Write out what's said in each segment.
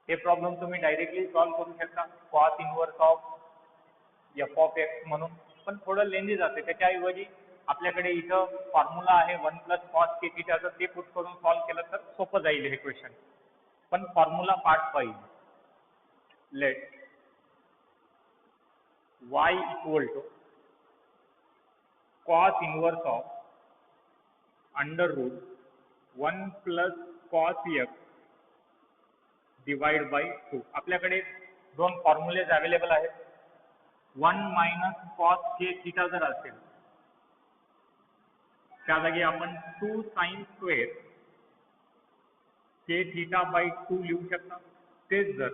हे प्रॉब्लेम तुम्ही directly solve करू शकता cos inverse of F of x म्हणून, पण थोडं लेंदी जाते. त्याच्याऐवजी आपल्याकडे इथं फॉर्म्युला आहे 1 प्लस कॉस के थिटाचं, ते पुट करून सॉल्व केलं तर सोपं जाईल हे क्वेश्चन. पण फॉर्म्युला पार्ट पाहिजे. Let y equal to cos inverse of under root 1 plus cos x divide by 2. आपल्याकडे दोन फॉर्म्युलेज अवेलेबल आहेत. 1 मायनस कॉस के थिटा जर असेल त्या जागी आपण 2 साइन स्क्वेअर के थिटा बाय 2 लिहू शकता. तेच जर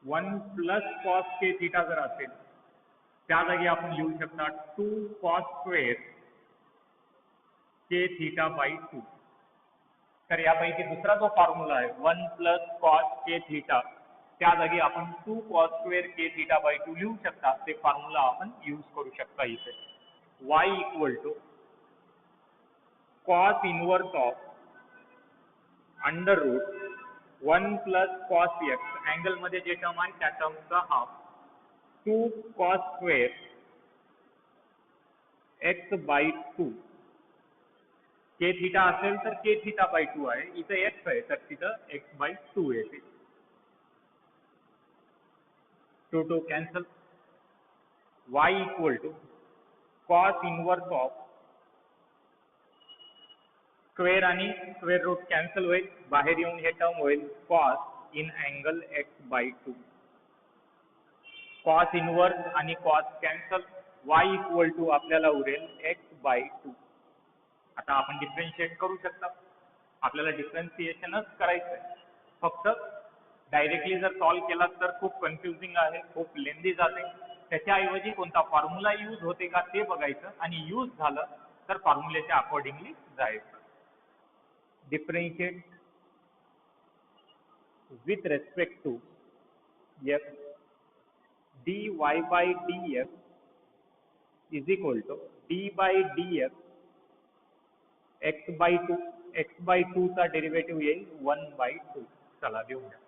1 प्लस कॉस के थिटा जर असेल त्या जागी आपण लिहू शकता 2 कॉस स्क्वेअर के थिटा बाय 2. तर यापैकी दुसरा जो फॉर्म्युला आहे 1 प्लस कॉस के थिटा, त्या जागी आपण 2 कॉस स्क्वेअर के थिटा बाय 2 लिहू शकता. ते फॉर्म्युला आपण यूज करू शकता इथे. y equal to cos inverse of under root 1 plus cos x, angle मध्ये जे टर्म आहे त्या टर्मचा half, 2 cos square x by 2. के थिटा असेल तर के थिटा बाय 2 आहे, इथं एक्स आहे तर तिथं एक्स बाय 2 येते. 2 cancel. y equal to cos inverse of square आणि स्क्वेअर रूट कॅन्सल होईल, बाहेर येऊन हे टर्म होईल cos in angle x by 2. Cos inverse आणि cos cancel, y equal to आपल्याला उरेल एक्स बाय 2. आता आपण डिफरेन्शिएट करू शकता. आपल्याला डिफरेन्शिएशनच करायचं आहे. फक्त डायरेक्टली जर सॉल्व केला तर खूप कन्फ्युजिंग आहे, खूप लेंदी जाते. त्याच्याऐवजी कोणता फॉर्म्युला यूज होते का ते बघायचं आणि यूज झालं तर फॉर्म्युलेच्या अकॉर्डिंगली जायचं. Differentiate with respect to f dy by df is equal to d by df x by 2. x by 2 चा डेरिव्हेटिव्ह येईल 1 by 2. चला लिहूया.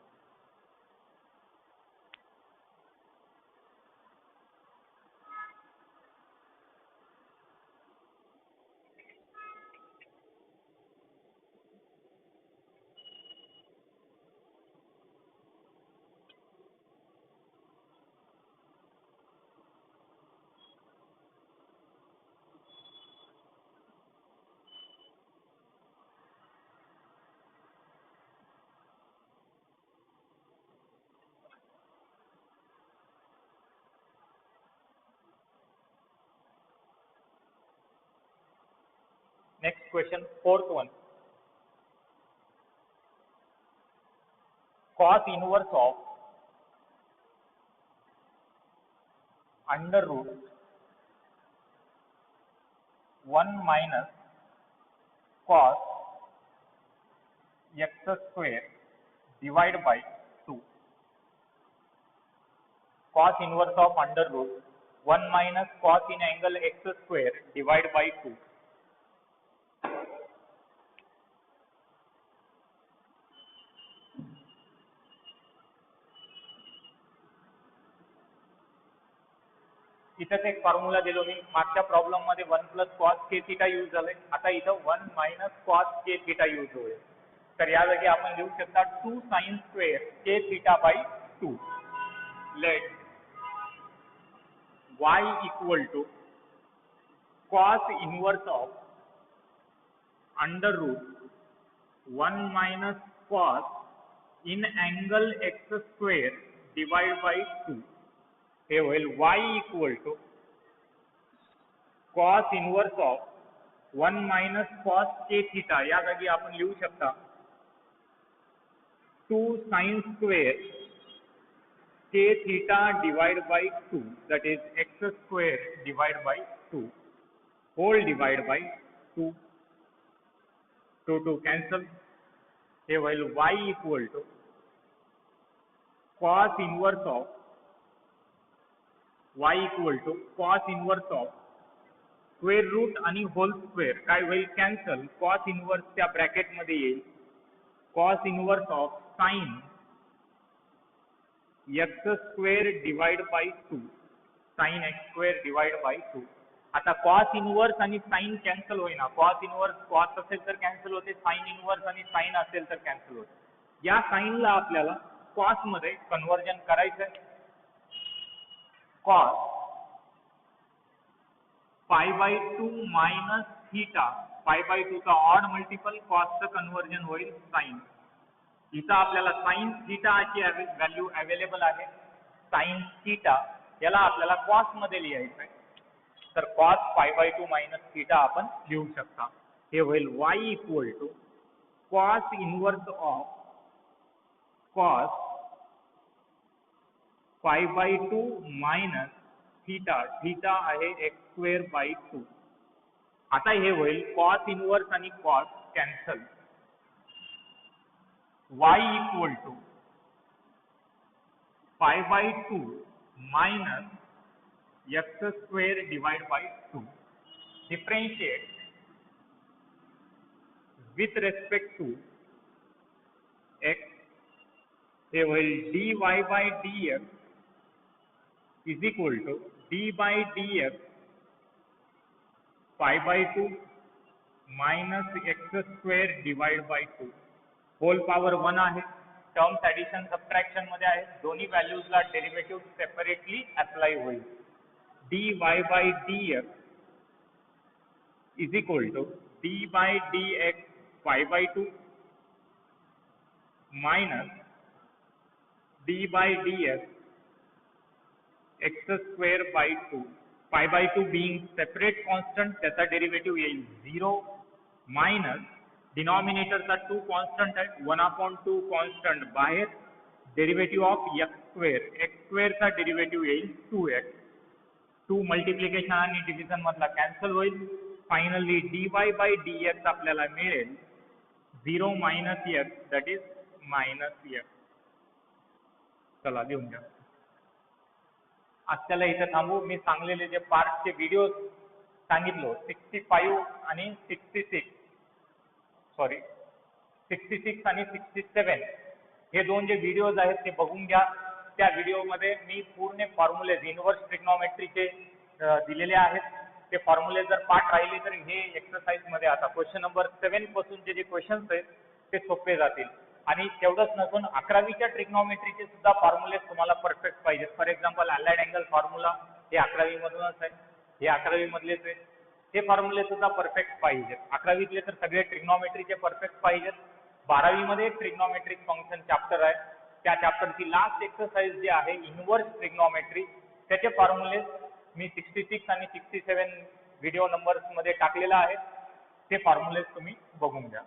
Next question, fourth one. Cos inverse of under root 1 minus cos x square divided by 2. Cos inverse of under root 1 minus cos in angle x square divided by 2. इथंच एक formula दिलो मी. मागच्या problem मध्ये 1 plus cos के theta use झाले. आता इथं 1 minus cos के थिटा यूज होईल. तर या जागी आपण लिहू शकता 2 साइन स्क्वेअर के theta by 2. Let y equal to cos inverse of under root 1 minus cos in angle x square divide by 2. हे होईल y equal to cos inverse of 1 minus cos के थिटा, या जागी आपण लिहू शकता 2 साइन स्क्वेअर के theta divide by 2, that is x square divided by 2 whole divided by 2. 2 cancel. हे होईल y equal to cos inverse of y equal to cos inverse of square root आणि होल स्क्वेअर काय होईल cancel. cos inverse त्या bracket मध्ये येईल cos inverse of sine x square divide by 2 sine x square divide by 2. आता cos inverse आणि sine cancel होईना. Cos inverse cos असेल तर कॅन्सल होते, साइन इनवर्स आणि साइन असेल तर कॅन्सल होते. या साइनला आपल्याला कॉस मध्ये कन्वर्जन करायचं आहे. Cos pi by 2 minus theta, पाय बाय 2 चा ऑड मल्टिपल, कॉसचं कन्वर्जन होईल साइन. इथं आपल्याला साइन थीटाची व्हॅल्यू अवेलेबल आहे. साइन थीटा याला आपल्याला कॉस मध्ये लिहायचं आहे. तर cos pi by 2 minus theta आपण लिहू शकता. हे होईल y equal to cos inverse of cos pi by 2 minus theta, theta आहे एक्स स्क्वेअर बाय 2. आता हे होईल कॉस इनवर्स आणि cos cancel. y equal to pi by 2 minus x square divide by 2. Differentiate with respect to x. हे होईल dy by dx is equal to d by dx pi by 2 minus x square divide by 2 whole power 1 आहे. Terms addition subtraction मध्ये आहे. दोन्ही व्हॅल्यूजला derivative separately apply होईल. dy by dx is equal to d by dx pi by 2 minus d by dx x square by 2. Pi by 2 being separate constant, त्याचा derivative येईल 0 minus डिनॉमिनेटरचा 2 constant आहे, 1/2 constant बाहेर, derivative of x square, x स्क्वेअरचा derivative येईल 2x. 2 multiplication आणि division मधला cancel होईल. Finally dy by dx आपल्याला मिळेल 0 minus x that is minus x. चला लिहून घ्या. आजच्याला इथे थांबू. मी सांगलेले जे पार्टचे व्हिडिओ सांगितलो 65 आणि 66 आणि 67 हे दोन जे व्हिडिओज आहेत ते बघून घ्या. त्या व्हिडिओमध्ये मी पूर्ण फॉर्म्युलेज इनवर्स ट्रिग्नोमेट्रीचे दिलेले आहेत. ते फॉर्म्युले जर पाठ राहिले तर हे एक्सरसाइज मध्ये आता क्वेश्चन नंबर 7 पासूनचे जे क्वेश्चन्स आहेत ते सोपे जातील. आणि तेवढंच नसून 11वीच्या ट्रिग्नोमेट्रीचे सुद्धा फॉर्म्युले तुम्हाला परफेक्ट पाहिजेत. For example allied angle formula हे 11वी मधूनच आहे, हे 11वी मधलेच आहेत. हे फॉर्म्युले सुद्धा परफेक्ट पाहिजेत. 11वीतले तर सगळे ट्रिग्नोमेट्रीचे परफेक्ट पाहिजेत. 12वी मध्ये ट्रिग्नोमेट्रिक फंक्शन चॅप्टर आहे, त्या चॅप्टरची लास्ट एक्सरसाइज जी आहे इनवर्स ट्रिग्नोमेट्री, त्याचे फॉर्म्युले मी 66 आणि 67 व्हिडिओ नंबर्स मध्ये टाकलेला आहे. ते फॉर्म्युलेज तुम्ही बघून घ्या.